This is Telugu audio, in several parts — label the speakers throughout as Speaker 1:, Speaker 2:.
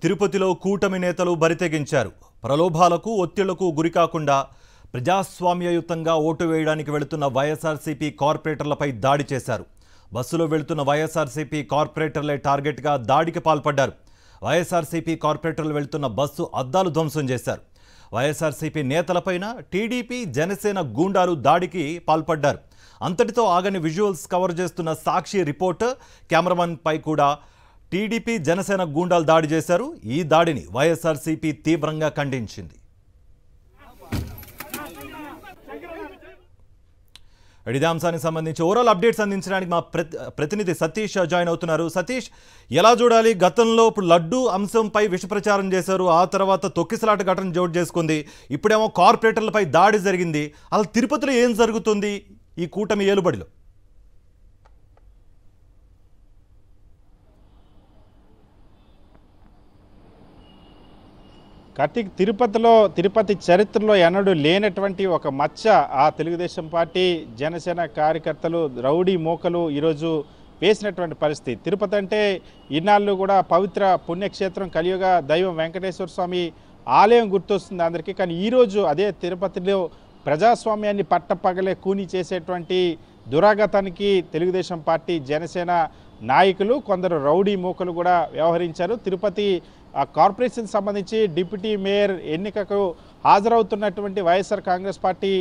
Speaker 1: తిరుపతిలో కూటమి నేతలు బరితెగించారు. ప్రలోభాలకు ఒత్తిళ్లకు గురికాకుండా ప్రజాస్వామ్యయుతంగా ఓటు వేయడానికి వెళుతున్న వైఎస్ఆర్సీపీ కార్పొరేటర్లపై దాడి చేశారు. బస్సులో వెళుతున్న వైఎస్ఆర్సీపీ కార్పొరేటర్లే టార్గెట్గా దాడికి పాల్పడ్డారు. వైఎస్ఆర్సీపీ కార్పొరేటర్లు వెళుతున్న బస్సు అద్దాలు ధ్వంసం చేశారు. వైఎస్ఆర్సీపీ నేతలపైన టీడీపీ జనసేన గూండాలు దాడికి పాల్పడ్డారు. అంతటితో ఆగని విజువల్స్ కవర్ చేస్తున్న సాక్షి రిపోర్టర్ కెమెరామన్ పై కూడా టీడీపీ జనసేన గూండాలు దాడి చేశారు. ఈ దాడిని వైఎస్ఆర్సీపీ తీవ్రంగా ఖండించింది. ఇదే అంశానికి సంబంధించి ఓవరాల్ అప్డేట్స్ అందించడానికి మా ప్రతినిధి సతీష్ జాయిన్ అవుతున్నారు. సతీష్, ఎలా చూడాలి? గతంలో ఇప్పుడు లడ్డు అంశంపై విష ప్రచారం చేశారు, ఆ తర్వాత తొక్కిసలాట ఘటన జోడు చేసుకుంది, ఇప్పుడేమో కార్పొరేటర్లపై దాడి జరిగింది. అసలు తిరుపతిలో ఏం జరుగుతుంది ఈ కూటమి ఏలుబడిలో?
Speaker 2: కార్తీక్, తిరుపతి చరిత్రలో ఎన్నడూ లేనటువంటి ఒక మచ్చ ఆ తెలుగుదేశం పార్టీ జనసేన కార్యకర్తలు రౌడీ మోకలు ఈరోజు వేసినటువంటి పరిస్థితి. తిరుపతి అంటే ఇన్నాళ్ళు కూడా పవిత్ర పుణ్యక్షేత్రం, కలియుగ దైవం వెంకటేశ్వర స్వామి ఆలయం గుర్తొస్తుంది అందరికీ. కానీ ఈరోజు అదే తిరుపతిలో ప్రజాస్వామ్యాన్ని పట్టపగలే కూని చేసేటువంటి దురాగతానికి తెలుగుదేశం పార్టీ జనసేన నాయకులు, కొందరు రౌడీ మూకలు కూడా వ్యవహరించారు. తిరుపతి కార్పొరేషన్ సంబంధించి డిప్యూటీ మేయర్ ఎన్నికకు హాజరవుతున్నటువంటి వైఎస్ఆర్ కాంగ్రెస్ పార్టీ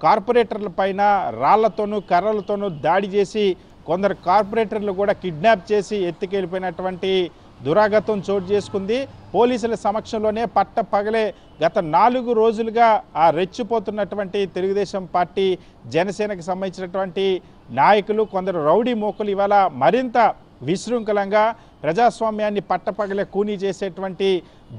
Speaker 2: కార్పొరేటర్ల పైన రాళ్లతోనూ కర్రలతోనూ దాడి చేసి కొందరు కార్పొరేటర్లు కూడా కిడ్నాప్ చేసి ఎత్తుకెళ్ళిపోయినటువంటి దురాగతం చోటు చేసుకుంది. పోలీసుల సమక్షంలోనే పట్టపగలే గత 4 రోజులుగా ఆ రెచ్చిపోతున్నటువంటి తెలుగుదేశం పార్టీ జనసేనకు సంబంధించినటువంటి నాయకులు, కొందరు రౌడీ మోకలు ఇవాళ మరింత విశృంఖలంగా ప్రజాస్వామ్యాన్ని పట్టపగలే కూనీ చేసేటువంటి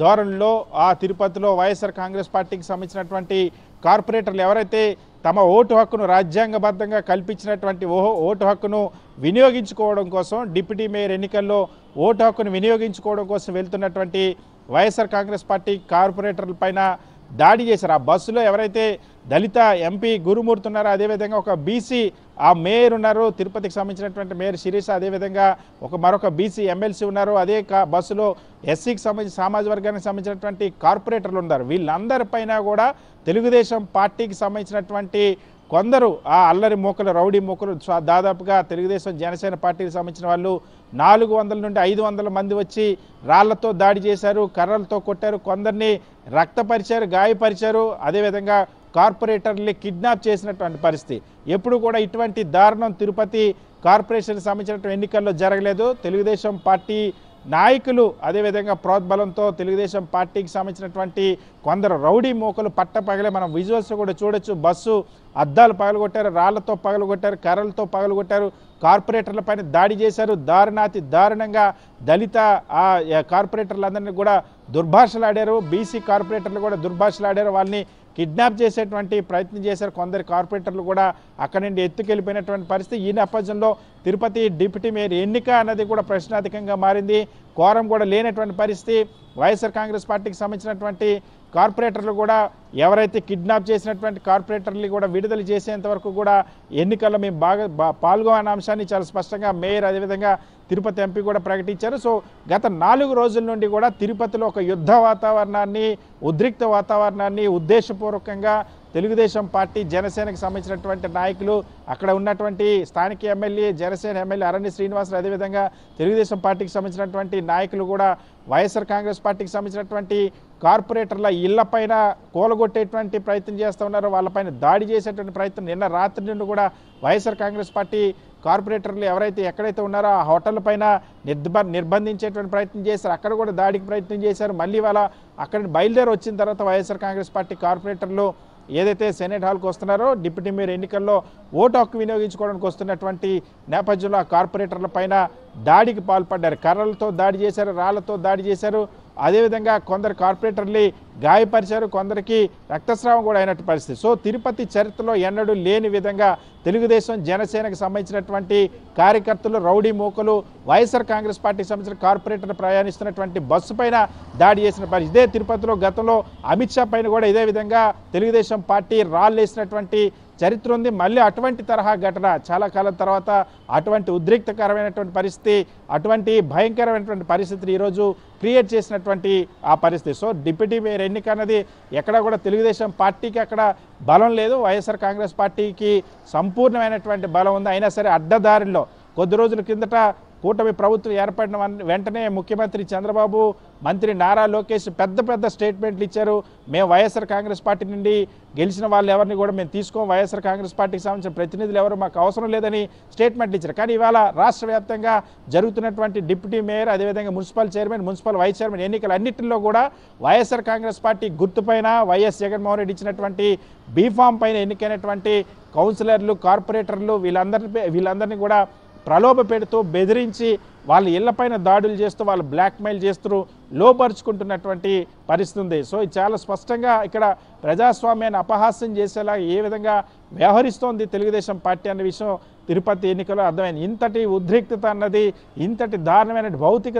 Speaker 2: ధోరణిలో ఆ తిరుపతిలో వైఎస్ఆర్ కాంగ్రెస్ పార్టీకి సంబంధించినటువంటి కార్పొరేటర్లు ఎవరైతే తమ ఓటు హక్కును రాజ్యాంగబద్ధంగా కల్పించినటువంటి ఓటు హక్కును వినియోగించుకోవడం కోసం, డిప్యూటీ మేయర్ ఎన్నికల్లో ఓటు హక్కును వినియోగించుకోవడం కోసం వెళ్తున్నటువంటి వైఎస్ఆర్ కాంగ్రెస్ పార్టీ కార్పొరేటర్ల పైన దాడి చేశారు. ఆ బస్సులో ఎవరైతే దళిత ఎంపీ గురుమూర్తి ఉన్నారో, అదేవిధంగా ఒక బీసీ ఆ మేయర్ ఉన్నారు, తిరుపతికి సంబంధించినటువంటి మేయర్ శిరీష, అదేవిధంగా మరొక బీసీ ఎమ్మెల్సీ ఉన్నారు. అదే బస్సులో ఎస్సీకి సంబంధించి సామాజిక వర్గానికి సంబంధించినటువంటి కార్పొరేటర్లు ఉన్నారు. వీళ్ళందరిపైన కూడా తెలుగుదేశం పార్టీకి సంబంధించినటువంటి కొందరు ఆ అల్లరి మూకలు, రౌడీ మూకలు, దాదాపుగా తెలుగుదేశం జనసేన పార్టీకి సంబంధించిన వాళ్ళు 400 నుండి 500 మంది వచ్చి రాళ్లతో దాడి చేశారు, కర్రలతో కొట్టారు, కొందరిని రక్తపరిచారు, గాయపరిచారు. అదేవిధంగా కార్పొరేటర్ని కిడ్నాప్ చేసినటువంటి పరిస్థితి. ఎప్పుడు కూడా ఇటువంటి దారుణం తిరుపతి కార్పొరేషన్కి సంబంధించినటువంటి ఎన్నికల్లో జరగలేదు. తెలుగుదేశం పార్టీ నాయకులు అదేవిధంగా ప్రోద్బలంతో తెలుగుదేశం పార్టీకి సంబంధించినటువంటి కొందరు రౌడీ మోకలు పట్టపగలే మనం విజువల్స్ కూడా చూడొచ్చు. బస్సు అద్దాలు పగలగొట్టారు, రాళ్లతో పగలగొట్టారు, కర్రలతో పగలగొట్టారు, కార్పొరేటర్ల పైన దాడి చేశారు. దారుణాతి దారుణంగా దళిత ఆ కార్పొరేటర్లందరినీ కూడా దుర్భాషలాడారు, బీసీ కార్పొరేటర్లు కూడా దుర్భాషలాడారు, వాళ్ళని కిడ్నాప్ చేసేటువంటి ప్రయత్నం చేశారు. కొందరు కార్పొరేటర్లు కూడా అక్కడి నుండి ఎత్తుకెళ్ళిపోయినటువంటి పరిస్థితి. ఈ నేపథ్యంలో తిరుపతి డిప్యూటీ మేయర్ ఎన్నిక అన్నది కూడా ప్రశ్నార్థకంగా మారింది. కోరం కూడా లేనటువంటి పరిస్థితి. వైఎస్ఆర్ కాంగ్రెస్ పార్టీకి సంబంధించినటువంటి కార్పొరేటర్లు కూడా ఎవరైతే కిడ్నాప్ చేసినటువంటి కార్పొరేటర్లు కూడా విడుదల చేసేంత వరకు కూడా ఎన్నికల్లో మేము బాగా పాల్గొనే అంశాన్ని చాలా స్పష్టంగా మేయర్ అదేవిధంగా తిరుపతి ఎంపీ కూడా ప్రకటించారు. సో గత 4 రోజుల నుండి కూడా తిరుపతిలో ఒక యుద్ధ వాతావరణాన్ని, ఉద్రిక్త వాతావరణాన్ని ఉద్దేశపూర్వకంగా తెలుగుదేశం పార్టీ జనసేనకు సంబంధించినటువంటి నాయకులు, అక్కడ ఉన్నటువంటి స్థానిక ఎమ్మెల్యే జనసేన ఎమ్మెల్యే అరణ్య శ్రీనివాసులు, అదేవిధంగా తెలుగుదేశం పార్టీకి సంబంధించినటువంటి నాయకులు కూడా వైఎస్ఆర్ కాంగ్రెస్ పార్టీకి సంబంధించినటువంటి కార్పొరేటర్ల ఇళ్లపైన కూలగొట్టేటువంటి ప్రయత్నం చేస్తూ ఉన్నారు, వాళ్ళపైన దాడి చేసేటువంటి ప్రయత్నం. నిన్న రాత్రి నుండి కూడా వైఎస్ఆర్ కాంగ్రెస్ పార్టీ కార్పొరేటర్లు ఎవరైతే ఎక్కడైతే ఉన్నారో ఆ హోటల్ పైన నిర్బంధించేటువంటి ప్రయత్నం చేశారు, అక్కడ కూడా దాడికి ప్రయత్నం చేశారు. మళ్ళీ వాళ్ళ అక్కడ బయలుదేరి వచ్చిన తర్వాత వైఎస్ఆర్ కాంగ్రెస్ పార్టీ కార్పొరేటర్లు ఏదైతే సెనేట్ హాల్కి వస్తున్నారో డిప్యూటీ మేయర్ ఎన్నికల్లో ఓటు హక్కు వినియోగించుకోవడానికి వస్తున్నటువంటి నేపథ్యంలో ఆ కార్పొరేటర్ల పైన దాడికి పాల్పడ్డారు. కర్రలతో దాడి చేశారు, రాళ్లతో దాడి చేశారు, అదేవిధంగా కొందరు కార్పొరేటర్లు గాయపరిచారు, కొందరికి రక్తస్రావం కూడా అయినట్టు పరిస్థితి. సో తిరుపతి చరిత్రలో ఎన్నడూ లేని విధంగా తెలుగుదేశం జనసేనకు సంబంధించినటువంటి కార్యకర్తలు, రౌడీ మూకలు, వైఎస్ఆర్ కాంగ్రెస్ పార్టీకి సంబంధించిన కార్పొరేటర్లు ప్రయాణిస్తున్నటువంటి బస్సు పైన దాడి చేసిన పరిస్థితి. ఇదే తిరుపతిలో గతంలో అమిత్ షా పైన కూడా ఇదే విధంగా తెలుగుదేశం పార్టీ రాళ్ళు వేసినటువంటి చరిత్ర ఉంది. మళ్ళీ అటువంటి తరహా ఘటన చాలా కాలం తర్వాత అటువంటి ఉద్రిక్తకరమైనటువంటి పరిస్థితి, అటువంటి భయంకరమైనటువంటి పరిస్థితిని ఈరోజు క్రియేట్ చేసినటువంటి ఆ పరిస్థితి. సో డిప్యూటీ మేయర్ ఎన్నిక అన్నది ఎక్కడా కూడా తెలుగుదేశం పార్టీకి అక్కడ బలం లేదు, వైఎస్ఆర్ కాంగ్రెస్ పార్టీకి సంపూర్ణమైనటువంటి బలం ఉంది. అయినా సరే అడ్డదారిలో కొద్ది రోజుల కిందట కూటమి ప్రభుత్వం ఏర్పడిన వెంటనే ముఖ్యమంత్రి చంద్రబాబు, మంత్రి నారా లోకేష్ పెద్ద పెద్ద స్టేట్మెంట్లు ఇచ్చారు. మేము వైఎస్ఆర్ కాంగ్రెస్ పార్టీ నుండి గెలిచిన వాళ్ళు ఎవరిని కూడా మేము తీసుకోం, వైఎస్ఆర్ కాంగ్రెస్ పార్టీకి సంబంధించిన ప్రతినిధులు ఎవరు మాకు అవసరం లేదని స్టేట్మెంట్లు ఇచ్చారు. కానీ ఇవాళ రాష్ట్ర వ్యాప్తంగా జరుగుతున్నటువంటి డిప్యూటీ మేయర్, అదేవిధంగా municipal chairman, municipal vice chairman ఎన్నికలన్నింటిలో కూడా వైఎస్ఆర్ కాంగ్రెస్ పార్టీ గుర్తుపైన వైఎస్ జగన్మోహన్ రెడ్డి ఇచ్చినటువంటి బీఫామ్ పైన ఎన్నికైనటువంటి కౌన్సిలర్లు, కార్పొరేటర్లు వీళ్ళందరినీ కూడా ప్రలోభ పెడుతూ బెదిరించి వాళ్ళ ఇళ్లపైన దాడులు చేస్తూ వాళ్ళు బ్లాక్మెయిల్ చేస్తూ లోపరుచుకుంటున్నటువంటి పరిస్థితి ఉంది. సో ఇది చాలా స్పష్టంగా ఇక్కడ ప్రజాస్వామ్యాన్ని అపహాస్యం చేసేలా ఏ విధంగా వ్యవహరిస్తోంది తెలుగుదేశం పార్టీ అనే విషయం తిరుపతి ఎన్నికల్లో అర్థమైంది. ఇంతటి ఉద్రిక్తత అన్నది, ఇంతటి దారుణమైన భౌతిక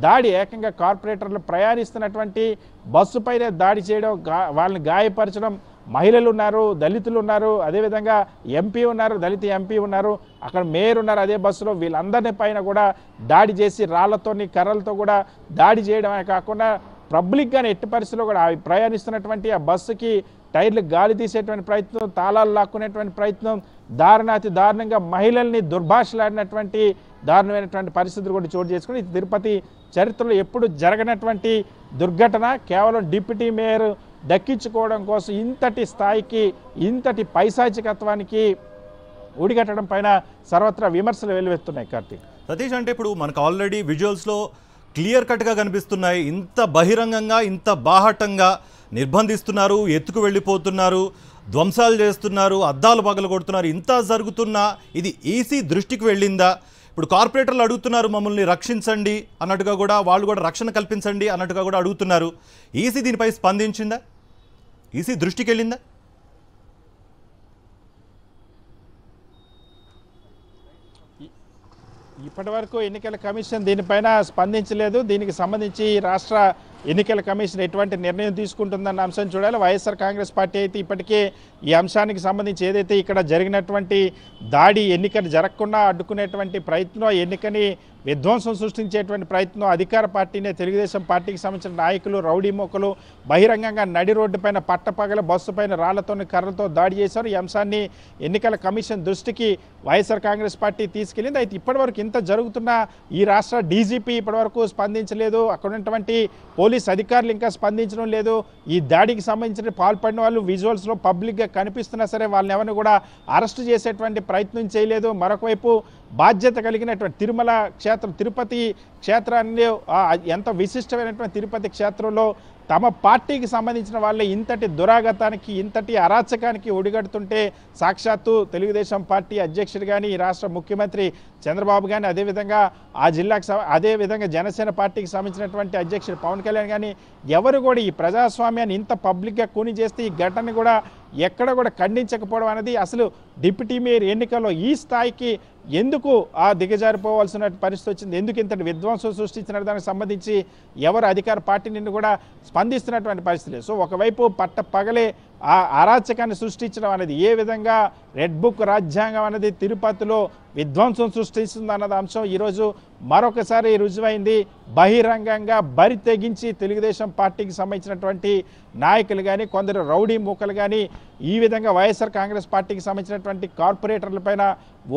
Speaker 2: దాడి ఏకంగా కార్పొరేటర్లు ప్రయాణిస్తున్నటువంటి బస్సు పైనే దాడి చేయడం, వాళ్ళని గాయపరచడం, మహిళలు ఉన్నారు, దళితులు ఉన్నారు, అదేవిధంగా ఎంపీ ఉన్నారు, దళిత ఎంపీ ఉన్నారు, అక్కడ మేయర్ ఉన్నారు అదే బస్సులో. వీళ్ళందరినీ పైన కూడా దాడి చేసి రాళ్లతోని కర్రలతో కూడా దాడి చేయడమే కాకుండా పబ్లిక్గానే ఎట్టి పరిస్థితుల్లో కూడా ప్రయాణిస్తున్నటువంటి ఆ బస్సుకి టైర్లు గాలి తీసేటువంటి ప్రయత్నం, తాళాలు లాక్కునేటువంటి ప్రయత్నం, దారుణాతి దారుణంగా మహిళల్ని దుర్భాషలాడినటువంటి దారుణమైనటువంటి పరిస్థితులు కూడా చోటు చేసుకుని తిరుపతి చరిత్రలో ఎప్పుడు జరగనటువంటి దుర్ఘటన కేవలం డిప్యూటీ మేయర్ దక్కించుకోవడం కోసం ఇంతటి స్థాయికి, ఇంతటి పైశాచికత్వానికి ఒడిగట్టడం పైన సర్వత్రా విమర్శలు వెల్లువెత్తున్నాయి. కార్తీక్,
Speaker 1: సతీష్, అంటే ఇప్పుడు మనకు ఆల్రెడీ విజువల్స్లో క్లియర్ కట్గా కనిపిస్తున్నాయి. ఇంత బహిరంగంగా, ఇంత బాహటంగా నిర్బంధిస్తున్నారు, ఎత్తుకు వెళ్ళిపోతున్నారు, ధ్వంసాలు చేస్తున్నారు, అద్దాలు పగలగొడుతున్నారు. ఇంత జరుగుతున్నా ఇది ఈసీ దృష్టికి వెళ్ళిందా? ఇప్పుడు కార్పొరేటర్లు అడుగుతున్నారు మమ్మల్ని రక్షించండి అన్నట్టుగా కూడా, వాళ్ళు కూడా రక్షణ కల్పించండి అన్నట్టుగా కూడా అడుగుతున్నారు. ఈసీ దీనిపై స్పందించిందా? ఈసీ దృష్టికి వెళ్ళిందా?
Speaker 2: ఇప్పటి వరకు ఎన్నికల కమిషన్ దీనిపైన స్పందించలేదు. దీనికి సంబంధించి రాష్ట్ర ఎన్నికల కమిషన్ ఎటువంటి నిర్ణయం తీసుకుంటుందన్న అంశం చూడాలి. వైఎస్ఆర్ కాంగ్రెస్ పార్టీ అయితే ఇప్పటికే ఈ అంశానికి సంబంధించి ఏదైతే ఇక్కడ జరిగినటువంటి దాడి, ఎన్నికలు జరగకుండా అడ్డుకునేటువంటి ప్రయత్నం, ఎన్నికని విధ్వంసం సృష్టించేటువంటి ప్రయత్నం అధికార పార్టీనే, తెలుగుదేశం పార్టీకి సంబంధించిన నాయకులు, రౌడీ మోకలు బహిరంగంగా నడి రోడ్డు పైన పట్టపగల బస్సు పైన రాళ్లతో, కర్రలతో దాడి చేశారు. ఈ అంశాన్ని ఎన్నికల కమిషన్ దృష్టికి వైఎస్ఆర్ కాంగ్రెస్ పార్టీ తీసుకెళ్లింది. అయితే ఇప్పటివరకు ఇంత జరుగుతున్న ఈ రాష్ట్ర డీజీపీ ఇప్పటివరకు స్పందించలేదు. అక్కడ ఉన్నటువంటి పోలీస్ అధికారులు ఇంకా స్పందించడం లేదు. ఈ దాడికి సంబంధించిన పాల్పడిన వాళ్ళు విజువల్స్లో పబ్లిక్గా కనిపిస్తున్నా సరే వాళ్ళని ఎవరిని కూడా అరెస్టు చేసేటువంటి ప్రయత్నం చేయలేదు. మరొక వైపు బాధ్యత కలిగినటువంటి తిరుమల క్షేత్రం, తిరుపతి క్షేత్రాన్ని, ఎంత విశిష్టమైనటువంటి తిరుపతి క్షేత్రంలో తమ పార్టీకి సంబంధించిన వాళ్ళే ఇంతటి దురాగతానికి, ఇంతటి అరాచకానికి ఒడిగడుతుంటే సాక్షాత్తు తెలుగుదేశం పార్టీ అధ్యక్షుడు కానీ, ఈ రాష్ట్ర ముఖ్యమంత్రి చంద్రబాబు కానీ, అదేవిధంగా ఆ జిల్లాకు అదేవిధంగా జనసేన పార్టీకి సంబంధించినటువంటి అధ్యక్షుడు పవన్ కళ్యాణ్ కానీ ఎవరు కూడా ఈ ప్రజాస్వామ్యాన్ని ఇంత పబ్లిక్గా కూని చేస్తే ఈ ఘటనని కూడా ఎక్కడ కూడా ఖండించకపోవడం అనేది, అసలు డిప్యూటీ మేయర్ ఎన్నికల్లో ఈ స్థాయికి ఎందుకు దిగజారిపోవాల్సిన పరిస్థితి వచ్చింది, ఎందుకు ఇంతటి విధ్వంసం సృష్టించిన దానికి సంబంధించి ఎవరు అధికార పార్టీ నుండి కూడా స్పందిస్తున్నటువంటి పరిస్థితి. సో ఒకవైపు పగలే ఆ అరాచకాన్ని సృష్టించడం అనేది, ఏ విధంగా రెడ్ బుక్ రాజ్యాంగం అనేది తిరుపతిలో విధ్వంసం సృష్టిస్తుంది అన్నది అంశం ఈరోజు మరొకసారి రుజువైంది. బహిరంగంగా బరి తెగించి తెలుగుదేశం పార్టీకి సంబంధించినటువంటి నాయకులు కానీ, కొందరు రౌడీ మూకలు కానీ ఈ విధంగా వైఎస్ఆర్ కాంగ్రెస్ పార్టీకి సంబంధించినటువంటి కార్పొరేటర్లపైన,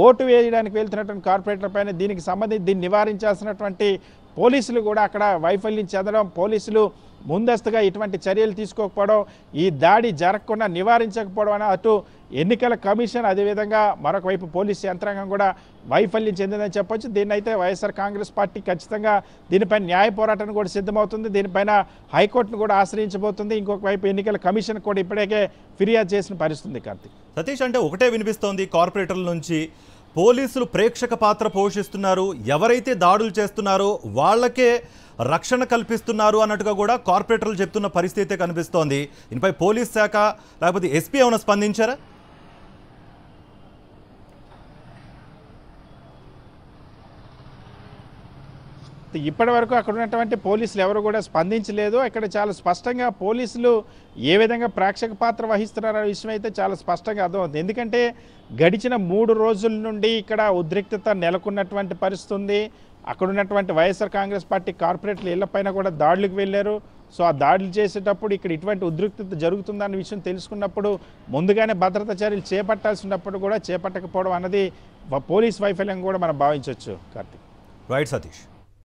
Speaker 2: ఓటు వేయడానికి వెళ్తున్నటువంటి కార్పొరేటర్లపైన దీనికి సంబంధించి దీన్ని నివారించాల్సినటువంటి పోలీసులు కూడా అక్కడ వైఫల్యం చెందడం, పోలీసులు ముందస్తుగా ఇటువంటి చర్యలు తీసుకోకపోవడం, ఈ దాడి జరగకుండా నివారించకపోవడం అని అటు ఎన్నికల కమిషన్, అదేవిధంగా మరొక వైపు పోలీసు యంత్రాంగం కూడా వైఫల్యం చెందిందని చెప్పొచ్చు. దీన్నైతే వైఎస్ఆర్ కాంగ్రెస్ పార్టీ ఖచ్చితంగా దీనిపైన న్యాయ పోరాటాన్ని కూడా సిద్ధమవుతుంది. దీనిపైన హైకోర్టును కూడా ఆశ్రయించబోతుంది. ఇంకొక వైపు ఎన్నికల కమిషన్ కూడా ఇప్పటికే ఫిర్యాదు చేసిన పరిస్థితి. కార్తీక్,
Speaker 1: సతీష్, అంటే ఒకటే వినిపిస్తోంది కార్పొరేటర్ల నుంచి, పోలీసులు ప్రేక్షక పాత్ర పోషిస్తున్నారు, ఎవరైతే దాడులు చేస్తున్నారో వాళ్ళకే రక్షణ కల్పిస్తున్నారు అన్నట్టుగా కూడా కార్పొరేటర్లు చెప్తున్న పరిస్థితి కనిపిస్తోంది. దీనిపై పోలీస్ శాఖ లేకపోతే ఎస్పీ ఏమైనా స్పందించారా?
Speaker 2: ఇప్పటి వరకు అక్కడ ఉన్నటువంటి పోలీసులు ఎవరు కూడా స్పందించలేదు. ఇక్కడ చాలా స్పష్టంగా పోలీసులు ఏ విధంగా ప్రేక్షక పాత్ర వహిస్తున్నారనే విషయం అయితే చాలా స్పష్టంగా అర్థమవుతుంది. ఎందుకంటే గడిచిన 3 రోజుల నుండి ఇక్కడ ఉద్రిక్తత నెలకొన్నటువంటి పరిస్థితి ఉంది. అక్కడ ఉన్నటువంటి వైఎస్ఆర్ కాంగ్రెస్ పార్టీ కార్పొరేటర్ల ఇళ్లపైన కూడా దాడులకు వెళ్ళారు. సో ఆ దాడులు చేసేటప్పుడు ఇక్కడ ఇటువంటి ఉద్రిక్తత జరుగుతుందన్న విషయం తెలుసుకున్నప్పుడు ముందుగానే భద్రతా చర్యలు చేపట్టాల్సినప్పుడు కూడా చేపట్టకపోవడం అన్నది పోలీస్ వైఫల్యం కూడా మనం భావించవచ్చు. కార్తీక్.
Speaker 1: రైట్ సతీష్.